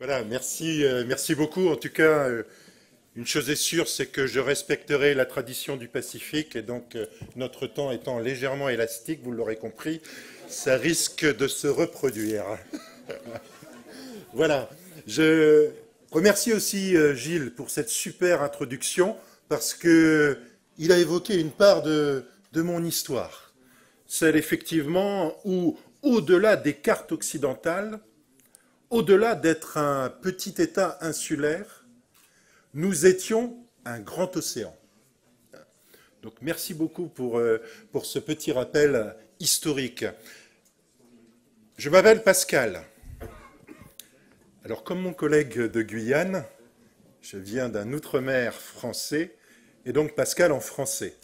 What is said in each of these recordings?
Voilà, merci, merci beaucoup. En tout cas, une chose est sûre, c'est que je respecterai la tradition du Pacifique et donc notre temps étant légèrement élastique, vous l'aurez compris, ça risque de se reproduire. Voilà. Je remercie aussi Gilles pour cette super introduction parce que il a évoqué une part de mon histoire. Celle effectivement où, au-delà des cartes occidentales, au-delà d'être un petit État insulaire, nous étions un grand océan. Donc merci beaucoup pour ce petit rappel historique. Je m'appelle Pascal. Alors comme mon collègue de Guyane, je viens d'un outre-mer français, et donc Pascal en français.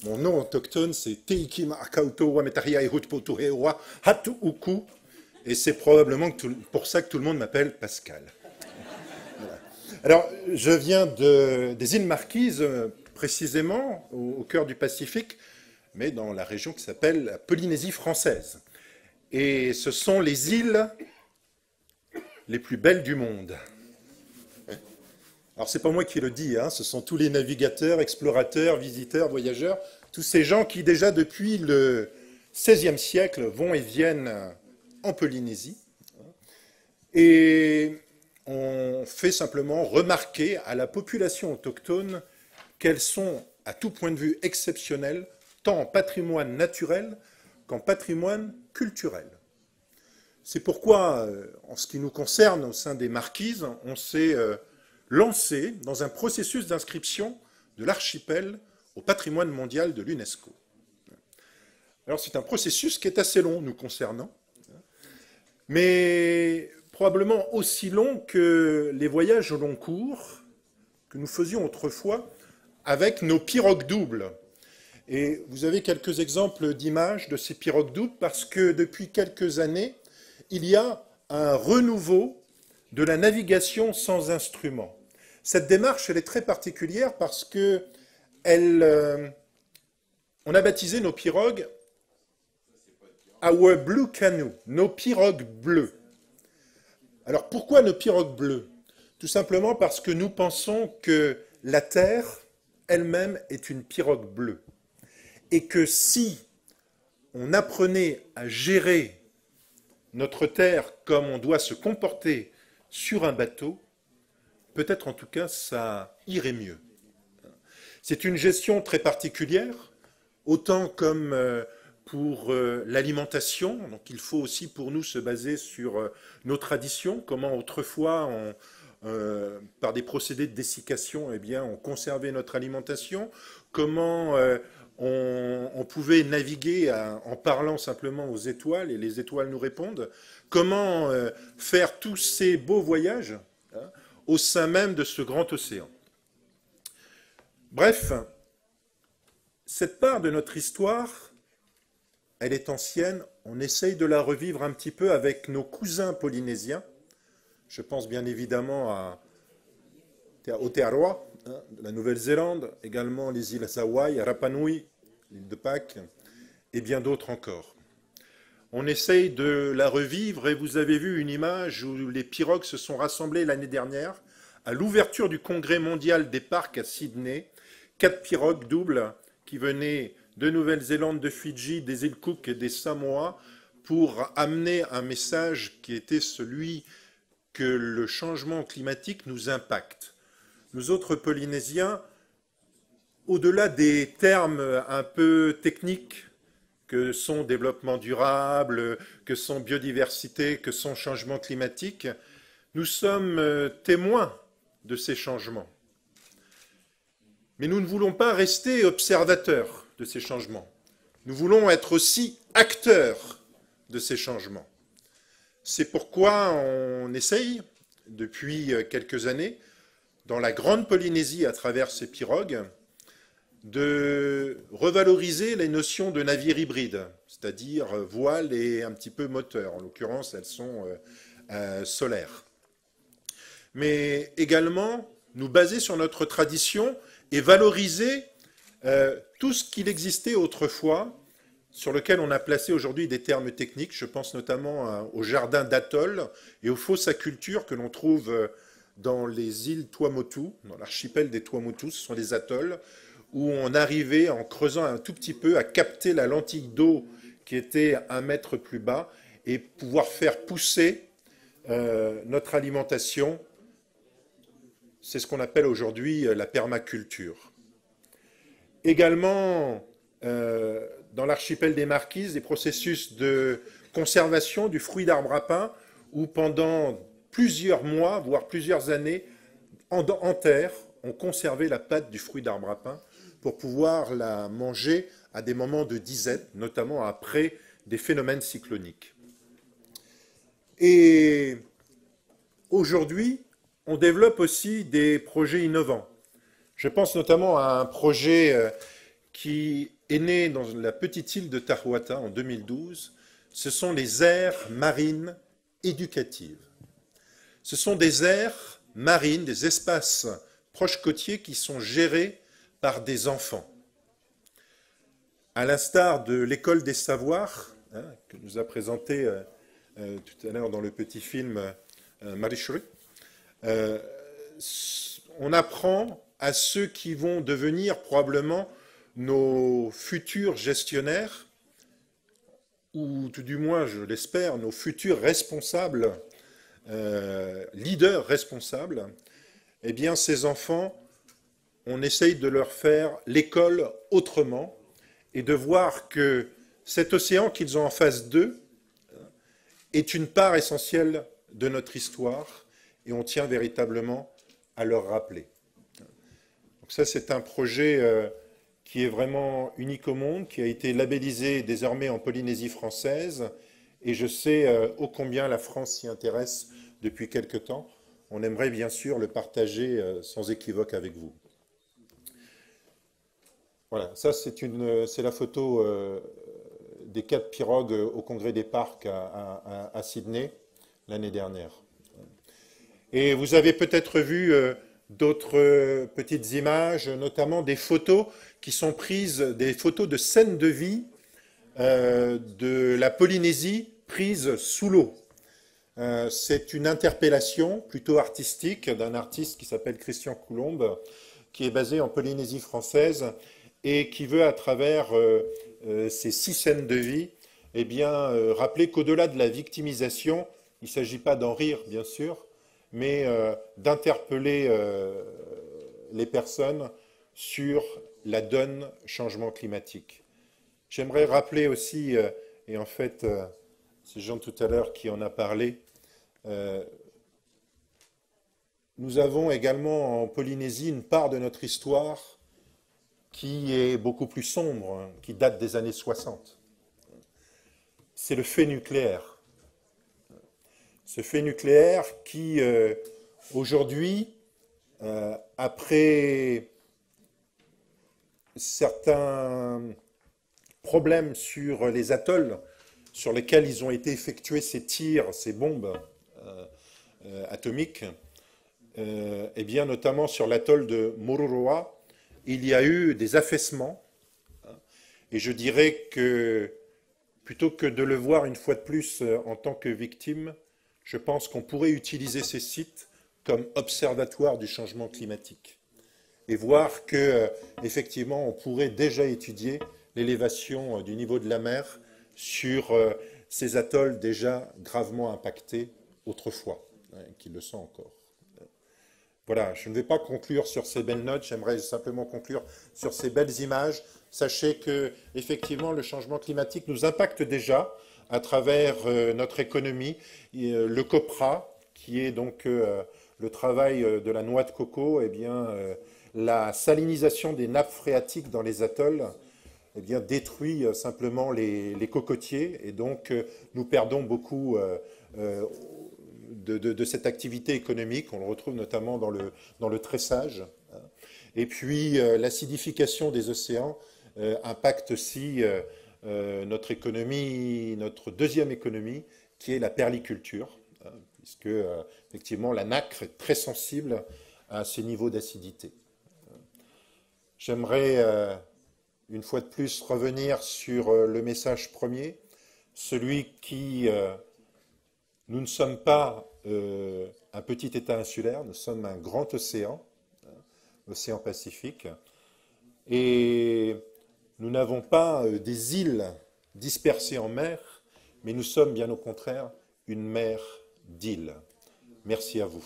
Mon nom autochtone, c'est Teiki Maakauto Wametaria Ehutpotuhewa Hatu Uku, et c'est probablement pour ça que tout le monde m'appelle Pascal. Voilà. Alors, je viens des îles Marquises, précisément, au cœur du Pacifique, mais dans la région qui s'appelle la Polynésie française. Et ce sont les îles les plus belles du monde. Alors, c'est pas moi qui le dis, hein, ce sont tous les navigateurs, explorateurs, visiteurs, voyageurs, tous ces gens qui, déjà depuis le XVIe siècle, vont et viennent en Polynésie. Et on fait simplement remarquer à la population autochtone qu'elles sont, à tout point de vue, exceptionnelles, tant en patrimoine naturel qu'en patrimoine culturel. C'est pourquoi, en ce qui nous concerne, au sein des Marquises, on s'est lancé dans un processus d'inscription de l'archipel au patrimoine mondial de l'UNESCO. Alors c'est un processus qui est assez long nous concernant, mais probablement aussi long que les voyages au long cours que nous faisions autrefois avec nos pirogues doubles. Et vous avez quelques exemples d'images de ces pirogues doubles parce que depuis quelques années, il y a un renouveau de la navigation sans instrument. Cette démarche, elle est très particulière parce que on a baptisé nos pirogues Our Blue Canoe, nos pirogues bleues. Alors pourquoi nos pirogues bleues? Tout simplement parce que nous pensons que la Terre elle-même est une pirogue bleue. Et que si on apprenait à gérer notre Terre comme on doit se comporter sur un bateau, peut-être en tout cas ça irait mieux. C'est une gestion très particulière, autant comme pour l'alimentation. Donc il faut aussi pour nous se baser sur nos traditions, comment autrefois, par des procédés de dessiccation, eh bien, on conservait notre alimentation, comment on pouvait naviguer en parlant simplement aux étoiles et les étoiles nous répondent, comment faire tous ces beaux voyages hein, au sein même de ce grand océan. Bref, cette part de notre histoire, elle est ancienne, on essaye de la revivre un petit peu avec nos cousins polynésiens. Je pense bien évidemment à Aotearoa, hein, de la Nouvelle-Zélande, également les îles Hawaï, Rapa Nui, l'île de Pâques, et bien d'autres encore. On essaye de la revivre et vous avez vu une image où les pirogues se sont rassemblées l'année dernière à l'ouverture du Congrès mondial des parcs à Sydney. 4 pirogues doubles qui venaient de Nouvelle-Zélande, de Fidji, des îles Cook et des Samoa pour amener un message qui était celui que le changement climatique nous impacte. Nous autres Polynésiens, au-delà des termes un peu techniques que sont développement durable, que sont biodiversité, que sont changement climatique, nous sommes témoins de ces changements. Mais nous ne voulons pas rester observateurs de ces changements. Nous voulons être aussi acteurs de ces changements. C'est pourquoi on essaye, depuis quelques années, dans la Grande Polynésie, à travers ces pirogues, de revaloriser les notions de navire hybride, c'est-à-dire voile et un petit peu moteur. En l'occurrence, elles sont solaires. Mais également, nous baser sur notre tradition et valoriser tout ce qu'il existait autrefois sur lequel on a placé aujourd'hui des termes techniques. Je pense notamment au jardin d'atoll et aux fosses à culture que l'on trouve dans les îles Tuamotu, dans l'archipel des Tuamotu. Ce sont des atolls où on arrivait, en creusant un tout petit peu, à capter la lentille d'eau qui était 1 mètre plus bas et pouvoir faire pousser notre alimentation. C'est ce qu'on appelle aujourd'hui la permaculture. Également, dans l'archipel des Marquises, des processus de conservation du fruit d'arbre à pain, où pendant plusieurs mois, voire plusieurs années, en terre, on conservait la pâte du fruit d'arbre à pain pour pouvoir la manger à des moments de disette, notamment après des phénomènes cycloniques. Et aujourd'hui, on développe aussi des projets innovants. Je pense notamment à un projet qui est né dans la petite île de Tahuata en 2012. Ce sont les aires marines éducatives. Ce sont des aires marines, des espaces proches côtiers qui sont gérés par des enfants. À l'instar de l'école des savoirs, que nous a présenté tout à l'heure dans le petit film Marichuri, on apprend à ceux qui vont devenir probablement nos futurs gestionnaires, ou tout du moins, je l'espère, nos futurs responsables, leaders responsables, eh bien, ces enfants, on essaye de leur faire l'école autrement et de voir que cet océan qu'ils ont en face d'eux est une part essentielle de notre histoire et on tient véritablement à leur rappeler. Donc ça, c'est un projet qui est vraiment unique au monde, qui a été labellisé désormais en Polynésie française et je sais ô combien la France s'y intéresse depuis quelque temps. On aimerait bien sûr le partager sans équivoque avec vous. Voilà, ça c'est la photo des 4 pirogues au Congrès des Parcs à Sydney l'année dernière. Et vous avez peut-être vu d'autres petites images, notamment des photos qui sont prises, des photos de scènes de vie de la Polynésie prises sous l'eau. C'est une interpellation plutôt artistique d'un artiste qui s'appelle Christian Coulombe, qui est basé en Polynésie française et qui veut, à travers ces 6 scènes de vie, eh bien, rappeler qu'au-delà de la victimisation, il ne s'agit pas d'en rire, bien sûr, mais d'interpeller les personnes sur la donne changement climatique. J'aimerais rappeler aussi, et en fait, c'est Jean tout à l'heure qui en a parlé, nous avons également en Polynésie une part de notre histoire qui est beaucoup plus sombre, qui date des années 60. C'est le fait nucléaire. Ce fait nucléaire qui, aujourd'hui, après certains problèmes sur les atolls sur lesquels ils ont été effectués ces tirs, ces bombes atomiques, et bien notamment sur l'atoll de Moruroa, il y a eu des affaissements. Et je dirais que plutôt que de le voir une fois de plus en tant que victime, je pense qu'on pourrait utiliser ces sites comme observatoire du changement climatique et voir que effectivement on pourrait déjà étudier l'élévation du niveau de la mer sur ces atolls déjà gravement impactés autrefois, qui le sont encore. Voilà, je ne vais pas conclure sur ces belles notes, j'aimerais simplement conclure sur ces belles images. Sachez que, effectivement, le changement climatique nous impacte déjà à travers notre économie. Le COPRA, qui est donc le travail de la noix de coco, eh bien, la salinisation des nappes phréatiques dans les atolls, eh bien, détruit simplement les cocotiers et donc nous perdons beaucoup de cette activité économique. On le retrouve notamment dans le tressage. Et puis l'acidification des océans impacte aussi notre économie, notre deuxième économie, qui est la perliculture, puisque effectivement la nacre est très sensible à ces niveaux d'acidité. J'aimerais une fois de plus revenir sur le message premier, celui qui... nous ne sommes pas un petit État insulaire, nous sommes un grand océan, l'océan Pacifique, et nous n'avons pas des îles dispersées en mer, mais nous sommes bien au contraire une mer d'îles. Merci à vous.